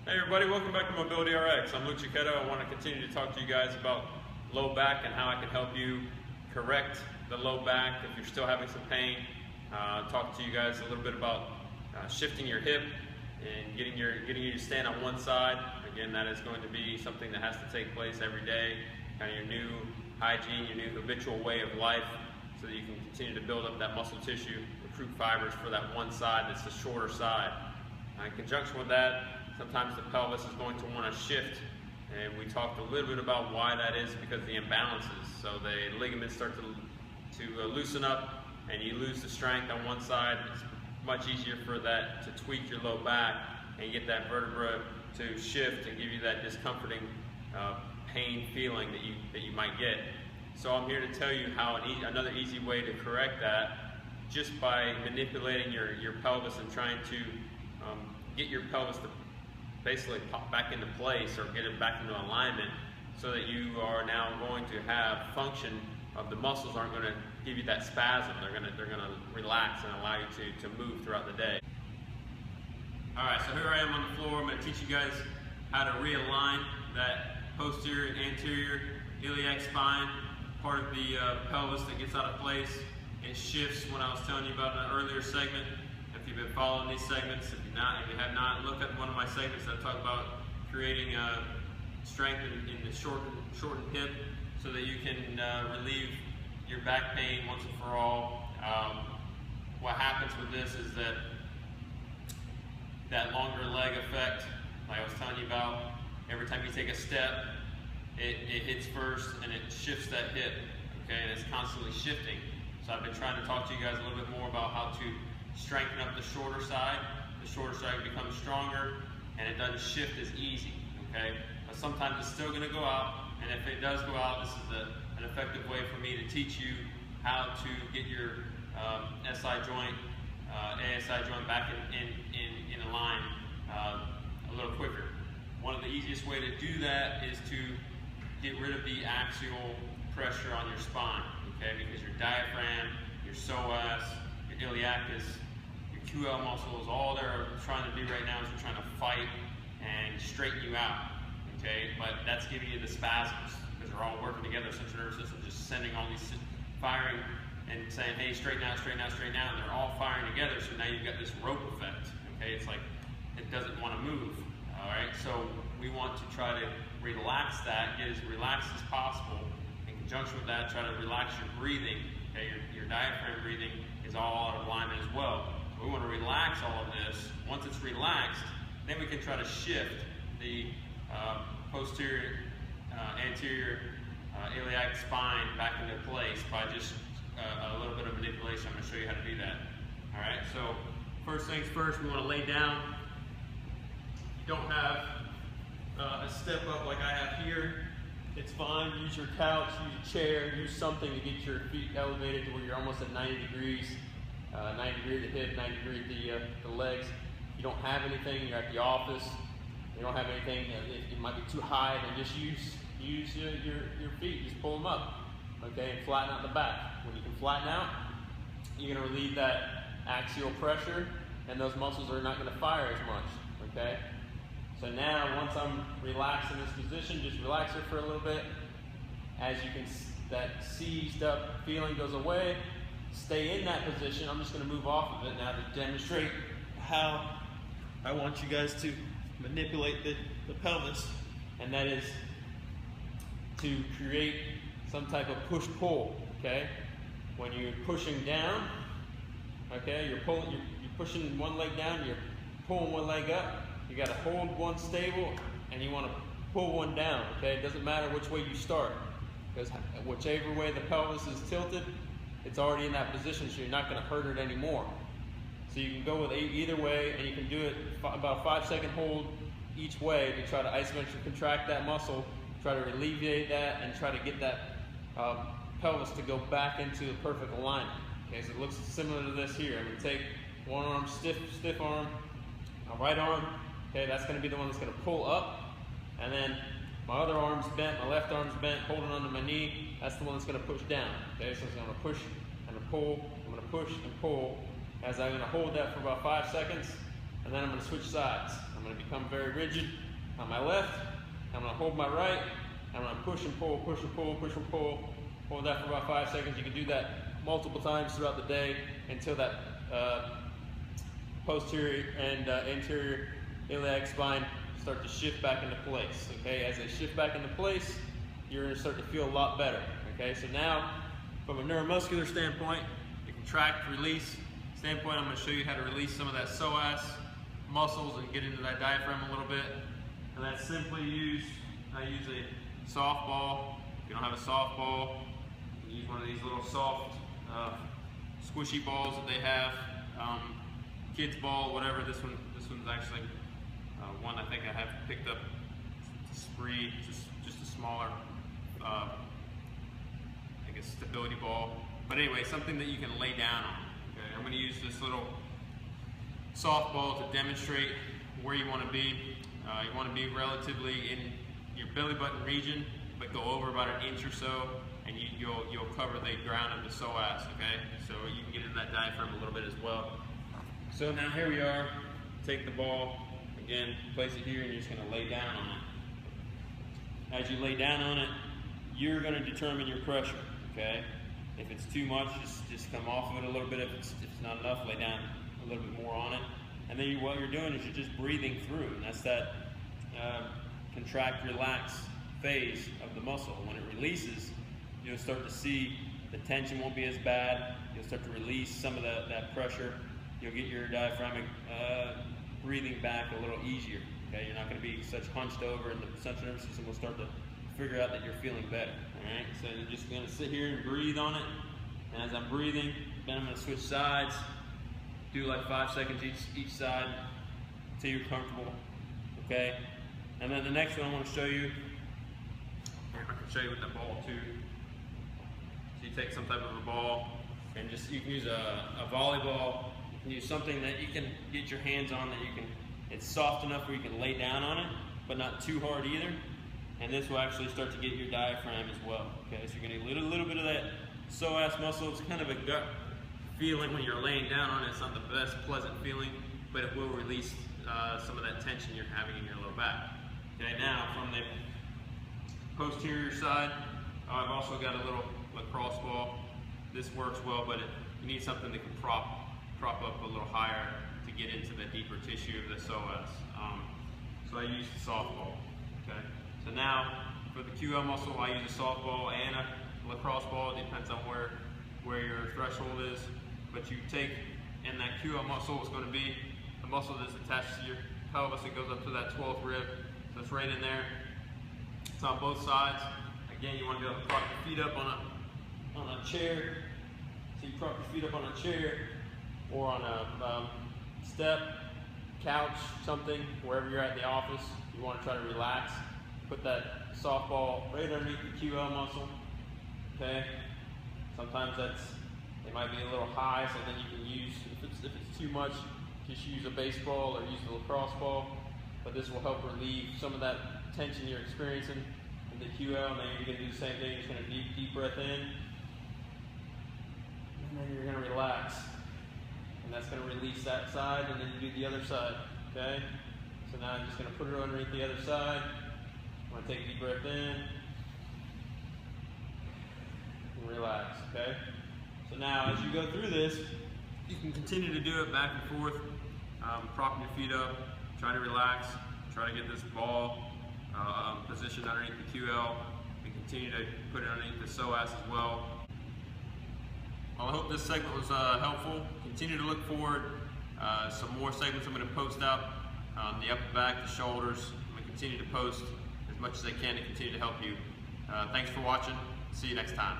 Hey everybody, welcome back to Mobility RX. I'm Luke Chichetto. I want to continue to talk to you guys about low back and how I can help you correct the low back if you're still having some pain. Talk to you guys a little bit about shifting your hip and getting you to stand on one side. Again, that is going to be something that has to take place every day, kind of your new hygiene, your new habitual way of life, so that you can continue to build up that muscle tissue, recruit fibers for that one side that's the shorter side. In conjunction with that, sometimes the pelvis is going to want to shift, and we talked a little bit about why that is, because of the imbalances. So the ligaments start to loosen up, and you lose the strength on one side. It's much easier for that to tweak your low back and get that vertebra to shift and give you that discomforting pain feeling that you might get. So I'm here to tell you how another easy way to correct that, just by manipulating your pelvis and trying to get your pelvis to basically pop back into place or get it back into alignment, so that you are now going to have function of the muscles aren't going to give you that spasm. They're going to relax and allow you to move throughout the day. All right, so here I am on the floor. I'm going to teach you guys how to realign that posterior and anterior iliac spine, part of the pelvis that gets out of place. It shifts when I was telling you about in an earlier segment. If you've been following these segments, if you have not, look at one of my segments that talk about creating strength in the shortened hip, so that you can relieve your back pain once and for all. What happens with this is that longer leg effect, like I was telling you about, every time you take a step, it hits first and it shifts that hip, okay, and it's constantly shifting. So I've been trying to talk to you guys a little bit more about how to strengthen up the shorter side. The shorter side becomes stronger, and it doesn't shift as easy, okay? But sometimes it's still gonna go out, and if it does go out, this is an effective way for me to teach you how to get your SI joint, ASI joint back in a line a little quicker. One of the easiest way to do that is to get rid of the axial pressure on your spine, okay? Because your diaphragm, your psoas, your iliacus, your QL muscles, all they're trying to do right now is they're trying to fight and straighten you out, okay? But that's giving you the spasms, because they're all working together. Central nervous system just sending all these, firing and saying, hey, straighten out, straighten out, straighten out, and they're all firing together. So now you've got this rope effect, okay? It's like it doesn't want to move, all right? So we want to try to relax that, get as relaxed as possible. In conjunction with that, try to relax your breathing, okay? Your diaphragm breathing is all out of alignment as well. So we want to relax all of this. Once it's relaxed, then we can try to shift the posterior, anterior iliac spine back into place by just a little bit of manipulation. I'm going to show you how to do that. All right, so first things first, we want to lay down. You don't have a step up like I have here. It's fine. Use your couch, use a chair, use something to get your feet elevated to where you're almost at 90 degrees. 90 degree at the hip, 90 degree at the legs. You don't have anything, you're at the office, you don't have anything, it might be too high, then just use your feet, just pull them up, okay, and flatten out the back. When you can flatten out, you're going to relieve that axial pressure, and those muscles are not going to fire as much, okay? So now, once I'm relaxed in this position, just relax it for a little bit. As you can, that seized up feeling goes away. Stay in that position. I'm just going to move off of it now to demonstrate how I want you guys to manipulate the pelvis, and that is to create some type of push-pull, okay? When you're pushing down, okay, you're pushing one leg down, you're pulling one leg up. You got to hold one stable, and you want to pull one down, okay? It doesn't matter which way you start, because whichever way the pelvis is tilted, it's already in that position, so you're not going to hurt it anymore. So you can go with either way, and you can do it about a 5-second hold each way to try to isometrically contract that muscle, try to alleviate that, and try to get that pelvis to go back into the perfect alignment. Okay, so it looks similar to this here. I'm going to take one arm, stiff arm, my right arm. Okay, that's going to be the one that's going to pull up, and then my other arm's bent, my left arm's bent, holding onto my knee. That's the one that's going to push down. Okay, so I'm going to push and pull. I'm going to push and pull. As I'm going to hold that for about 5 seconds, and then I'm going to switch sides. I'm going to become very rigid on my left. I'm going to hold my right. I'm going to push and pull, push and pull, push and pull. Hold that for about 5 seconds. You can do that multiple times throughout the day until that posterior and anterior iliac spine start to shift back into place. Okay, as they shift back into place, you're going to start to feel a lot better. Okay, so now from a neuromuscular standpoint, the contract release standpoint, I'm going to show you how to release some of that psoas muscles and get into that diaphragm a little bit. And that's simply I use a soft ball. If you don't have a soft ball, you can use one of these little soft squishy balls that they have. Kids ball, whatever. This one's actually one I think I have picked up. It's a Spree, just a smaller, I guess, stability ball. But anyway, something that you can lay down on. Okay, I'm going to use this little soft ball to demonstrate where you want to be. You want to be relatively in your belly button region, but go over about an inch or so, and you'll cover the ground of the psoas. Okay, so you can get into that diaphragm a little bit as well. So now here we are. Take the ball again, place it here, and you're just going to lay down on it. As you lay down on it, you're going to determine your pressure. Okay, if it's too much, just come off of it a little bit. If it's not enough, lay down a little bit more on it. And then what you're doing is you're just breathing through, and that's that contract, relax phase of the muscle. When it releases, you'll start to see the tension won't be as bad. You'll start to release some of that pressure. You'll get your diaphragmatic breathing back a little easier. Okay, you're not going to be such hunched over, and the central nervous system will start to figure out that you're feeling better. All right, so you're just going to sit here and breathe on it. And as I'm breathing, then I'm going to switch sides. Do like 5 seconds each side until you're comfortable. Okay, and then the next one I want to show you. I can show you with the ball too. So you take some type of a ball, and you can use a volleyball. You can use something that you can get your hands on that it's soft enough where you can lay down on it, but not too hard either. And this will actually start to get your diaphragm as well. Okay, so you're going to get a little bit of that psoas muscle. It's kind of a gut feeling when you're laying down on it. It's not the best pleasant feeling, but it will release some of that tension you're having in your low back. Okay, now from the posterior side, I've also got a little lacrosse ball. This works well, but you need something that can prop up a little higher to get into the deeper tissue of the psoas. So I use the softball. Okay, so now for the QL muscle, I use a softball and a lacrosse ball. It depends on where your threshold is. But you take, and that QL muscle is going to be the muscle that's attached to your pelvis. It goes up to that 12th rib. So it's right in there. It's on both sides. Again, you want to be able to prop your feet up on a chair. So you prop your feet up on a chair or on a step, couch, something, wherever you're at the office. You want to try to relax. Put that softball right underneath the QL muscle. Okay. Sometimes it might be a little high, so then you can use, if it's too much, just use a baseball or use the lacrosse ball. But this will help relieve some of that tension you're experiencing in the QL. And then you're going to do the same thing. You're just going to deep breath in, and then you're going to relax, and that's going to release that side, and then you do the other side. Okay. So now I'm just going to put it underneath the other side. I'm going to take a deep breath in and relax. Okay. So now, as you go through this, you can continue to do it back and forth, propping your feet up, try to relax, try to get this ball positioned underneath the QL, and continue to put it underneath the psoas as well. Well, I hope this segment was helpful. Continue to look forward. Some more segments I'm going to post out on the upper back, the shoulders. I'm going to continue to post as much as I can to continue to help you. Thanks for watching. See you next time.